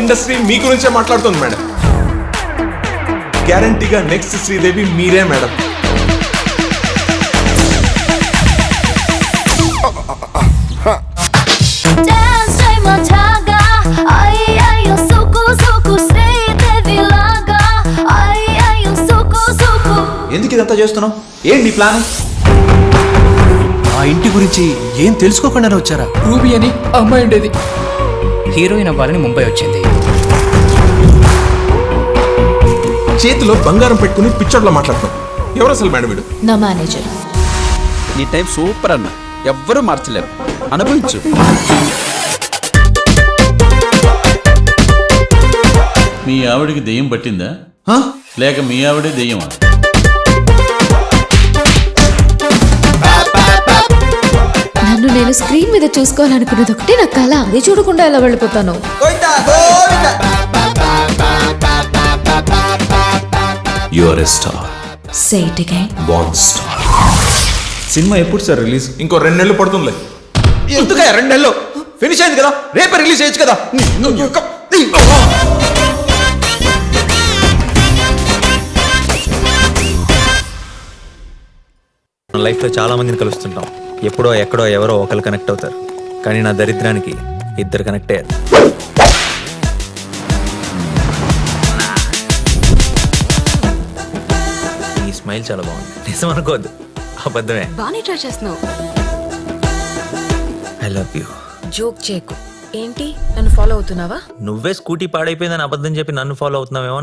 Industry మీ గురించే మాట్లాడుతుంది madam. గ్యారంటీగా నెక్స్ట్ శ్రీదేవి మీరే మేడం. ఎందుకు ఇదంతా చేస్తున్నావు? ఏంటి నీ ప్లాన్? ఆ ఇంటి గురించి ఏం తెలుసుకోకుండానే వచ్చారా? రూబీ అని అమ్మాయి ఉండేది. హీరోయిన్ అవ్వాలని ముంబై వచ్చింది. చేతిలో బంగారం పెట్టుకుని పిచ్చోడ్లో మాట్లాడతాం. ఎవరు అసలు మేడం వీడు? నా మేనేజర్. నీ టైం సూపర్ అన్న, ఎవ్వరూ మార్చలేరు. అనుభవించు. మీ ఆవిడికి దెయ్యం పట్టిందా లేక మీ ఆవిడే దెయ్యమా? నన్ను నేను స్క్రీన్ మీద చూసుకోవాలనుకున్నది ఒకటే నా కళ. అది చూడకుండా ఎలా వెళ్ళిపోతాను? You are a star. Say it again. Born star. Cinema ఎప్పుడు సార్ రిలీజ్? ఇంకో 2 నెలలు పడుతుందిలే. ఎందుకు 2 నెలలు? ఫినిష్ అయింది కదా, రేపే రిలీజ్ చేయొచ్చు కదా. లైఫ్లో చాలా మందిని కలుస్తుంటాం. ఎప్పుడో ఎక్కడో ఎవరో ఒకరు కనెక్ట్ అవుతారు. కానీ నా దరిద్రానికి 2 కనెక్ట్ అయ్యారు. ఈ స్మైల్ చాలా బాగుంది. నిజం అనుకోవద్దు, అబద్ధమే. బానే ట్రై చేస్తున్నావు. I love you. జోక్ చేయకు. ఏంటి, నన్ను ఫాలో అవుతున్నావా? నువ్వే స్కూటీ పాడైపోయిందని అబద్ధం చెప్పి నన్ను ఫాలో అవుతున్నావేమో